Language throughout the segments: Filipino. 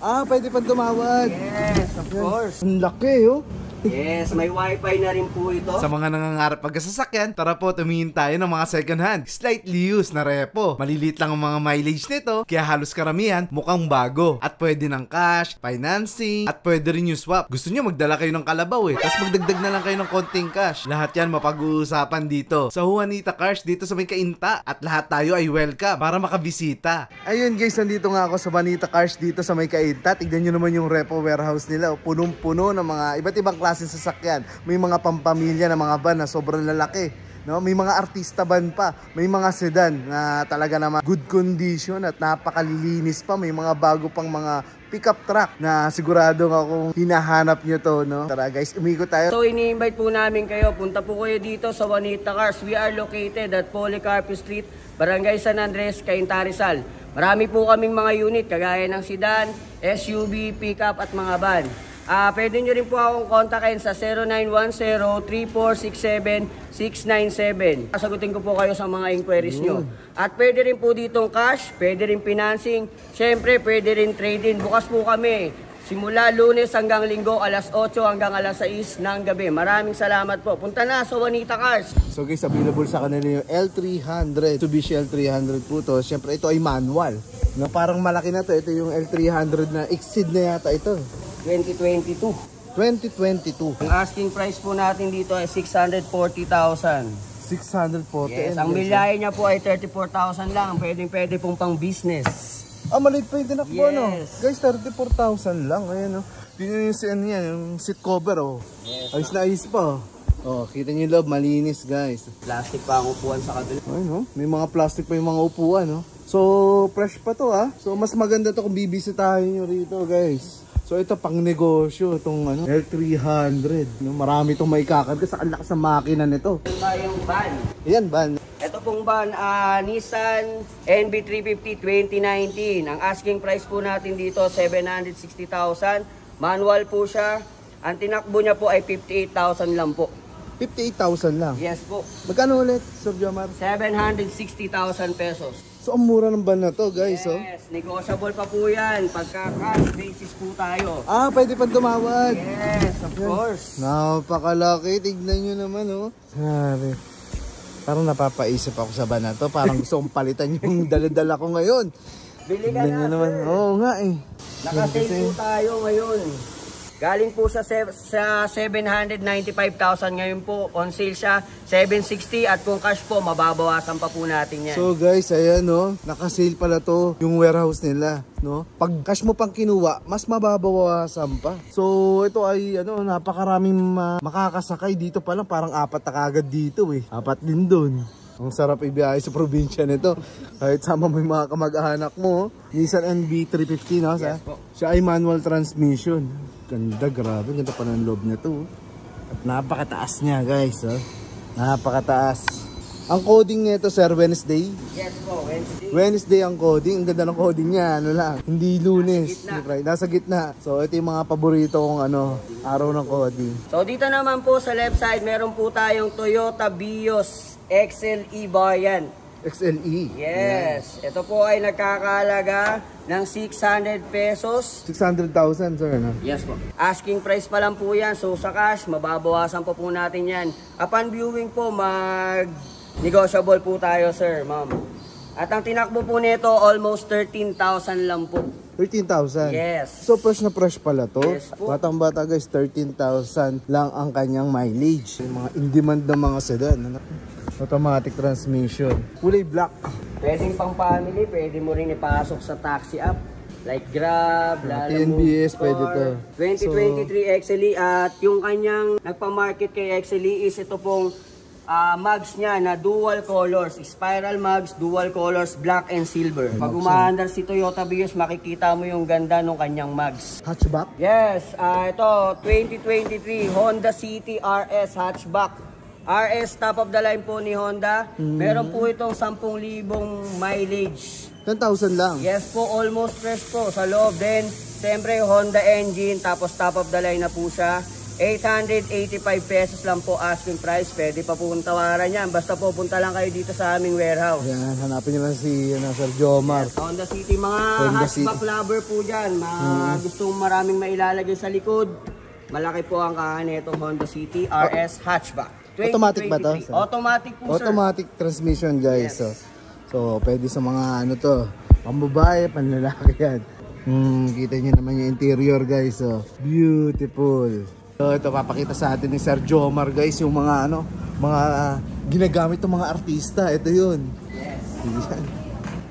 Pwede pang tumawad. Yes, of course. Ang laki, oh. Yes, may wifi na rin po ito. Sa mga nangangarap pagkasasakyan, tara po tumingin tayo ng mga second hand, slightly used na repo. Maliliit lang ang mga mileage nito, kaya halos karamihan mukhang bago. At pwede ng cash, financing, at pwede rin yung swap. Gusto nyo magdala kayo ng kalabaw tapos magdagdag na lang kayo ng konting cash. Lahat yan mapag-uusapan dito sa Juanita Cars dito sa may Cainta. At lahat tayo ay welcome para makabisita. Ayun guys, nandito nga ako sa Juanita Cars dito sa may Cainta. Tignan nyo naman yung repo warehouse nila. Punong-puno ng mga iba't ibang klase sasakyan. May mga pampamilya na mga van na sobrang lalaki, no? May mga artista van pa, may mga sedan na talaga naman good condition at napakalilinis pa. May mga bago pang mga pickup truck na sigurado akong hinahanap nyo to, no? Tara guys, umikot tayo. So ini-invite po namin kayo, punta po kayo dito sa Juanita Cars. We are located at Policarpio Street, Barangay San Andres, Cainta, Rizal. Marami po kaming mga unit kagaya ng sedan, SUV, pickup at mga van. Pwede nyo rin po akong kontakin sa 0910-3467-697. Sagutin ko po kayo sa mga inquiries nyo. At pwede rin po ditong cash, pwede rin financing, syempre pwede rin trade-in. Bukas po kami simula Lunes hanggang Linggo, alas 8 hanggang alas 6 ng gabi. Maraming salamat po. Punta na sa Juanita Cars. So guys, available sa kanila yung L300, Mitsubishi L300 po to. Syempre ito ay manual, no? Parang malaki na to. Ito yung L300 na exceed na yata ito. 2022. Ang asking price po natin dito ay 640,000. 640. Yes, ang milyahe niya po ay 34,000 lang. Pwede pong pang business. Maliit pa yung tinakbo, yes. No? Guys, 34,000 lang. Ayan, no? Tingnan nyo yung seat cover, oh. Yes, ayos na ayos pa, oh. Kita nyo yung loob, malinis, guys. Plastic pa ang upuan sa kabila. Ay, no? May mga plastic pa yung mga upuan, no? So, fresh pa to, So, mas maganda to kung bibisitahin nyo rito, guys. So ito pang negosyo, itong L300. No? Marami itong may kakarga sa lakas ng makina nito. Ito yung van. Ayan, van. Ito pong van, Nissan NB350 2019. Ang asking price po natin dito, 760,000. Manual po siya. Ang tinakbo niya po ay 58,000 lang po. 58,000 lang? Yes po. Magkano ulit, Sir Jomar? 760,000 pesos. So ang mura ng van na to, guys. Yes, negotiable pa po yan. Pagka cash basis po tayo. Pwede pang tumawad. Yes, of course. Napakalaki. Tignan nyo naman, oh. Grabe. Parang napapaisip ako sa van na to. Parang gusto kong palitan yung dala-dala ko ngayon. Bili ka na, naman. sir. Oo nga, eh. Nakasale po tayo ngayon. Galing po sa 795,000 ngayon po. On sale siya, 760 at kung cash po, mababawasan pa po natin yan. So guys, ayan, no, nakasale pala to yung warehouse nila, no. Pag cash mo pang kinuha, mas mababawasan pa. So ito ay napakaraming makakasakay dito pa lang, parang 4 na kagad dito eh. 4 din doon. Ang sarap ibiyahe sa probinsya nito. Kahit sama mo yung mga kamag-anak mo. Nissan NB350, no? Yes, po. Siya ay manual transmission. Ganda, grabe. Ganda pa ng loob nito. At napakataas niya, guys. Napakataas. Ang coding nito, sir, Wednesday? Yes po, Wednesday. Wednesday ang coding. Ang ganda ng coding niya. Hindi Lunes. Nasa gitna. So, ito yung mga paborito kong araw ng coding. So, dito naman po sa left side, meron po tayong Toyota Vios XLE variant. XLE. Yes. Yan. Ito po ay nagkakahalaga ng 600 pesos. 600,000, sir, no? Yes po. Asking price pa lang po yan. So, sa cash, mababawasan pa po natin yan. Upon viewing po, mag-negotiable po tayo, sir, ma'am. At ang tinakbo po nito, almost 13,000 lang po. 13,000? Yes. So, fresh na fresh pala to? Yes po. Batang-bata, guys, 13,000 lang ang kanyang mileage. Yung mga in-demand ng mga sedan. Automatic transmission. Kulay black. Pwedeng pang family, pwede mo rin ipasok sa taxi app. Like Grab, TNBS, pwede to. 2023 XLE at yung kanyang nagpa-market kay XLE is ito pong mugs niya na dual colors. Spiral mugs, dual colors, black and silver. Pag umaandar si Toyota Vios, makikita mo yung ganda ng kanyang mugs. Hatchback? Yes, ito 2023 Honda City RS hatchback. RS top of the line po ni Honda. Meron po itong 10,000 mileage. 10,000 lang? Yes po, almost fresh po sa loob. Then, siyempre Honda engine, tapos top of the line na po siya. 885 pesos lang po asking price. Pwede pa po kung tawaran yan. Basta po punta lang kayo dito sa aming warehouse. Yan, hanapin nyo lang si Sir Jomar. Honda City, mga Honda hatchback City. lover po dyan. Gustong maraming mailalagay sa likod. Malaki po ang kahan nitong Honda City RS hatchback. Automatic ba to? 2023. Automatic po, sir. Automatic transmission, guys. Yes. So, pwede sa mga ano to, pambabae, panlalaki yan. Kita nyo naman yung interior, guys. So, beautiful. So, ito papakita sa atin ni Sir Jomar, guys, yung mga ano, mga ginagamit ng mga artista. Ito yun. Yes. Yan.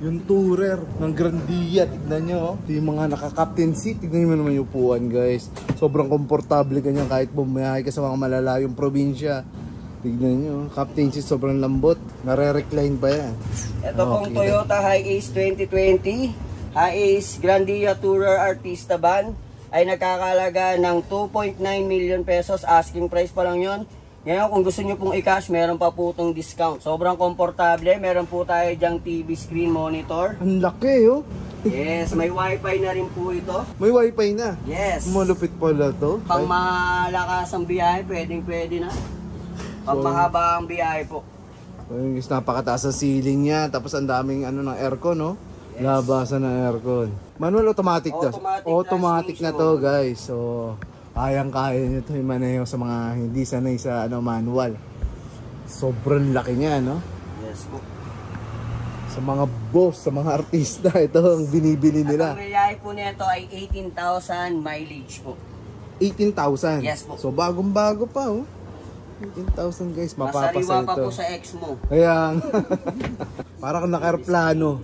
Yung tourer ng Grandia, tignan nyo. Ito yung mga naka-captain seat. Tignan nyo naman yung upuan, guys. Sobrang komportable ganyan kahit bumiyahe ka sa mga malalayong probinsya. Tignan nyo, captain seat sobrang lambot. Nare-recline pa yan. Ito pong Toyota Hiace 2020, Hiace Grandia Tourer Artista Van ay nagkakalaga ng 2.9 million pesos. Asking price pa lang yun. Ngayon kung gusto nyo pong i-cash, meron pa po itong discount. Sobrang komportable. Meron po tayo dyang TV screen monitor. Ang laki, oh. Yes, may wifi na rin po ito. May wifi na. Yes. Malupit pala to. Pang malakas ang biyahe, pwede na. Pang mahaba ang biyahe po. Ayun, guys, napakataas ang ceiling niya. Tapos ang daming ano ng aircon, no? Yes. Labasan ng aircon. Manual automatic to. Automatic na to, guys. So, kayang-kaya nyo to i-maneho sa mga hindi sanay sa ano, manual. Sobrang laki niya, no? Yes po. Sa mga boss, sa mga artista, ito ang binibili At nila. ang biyahe po nito ay 18,000 mileage po. 18,000. Yes po. So, bagong-bago pa, oh. 18,000, guys. Mapapasa Masariwa pa ito. po sa ex mo. Kaya, para kang naka-aeroplano.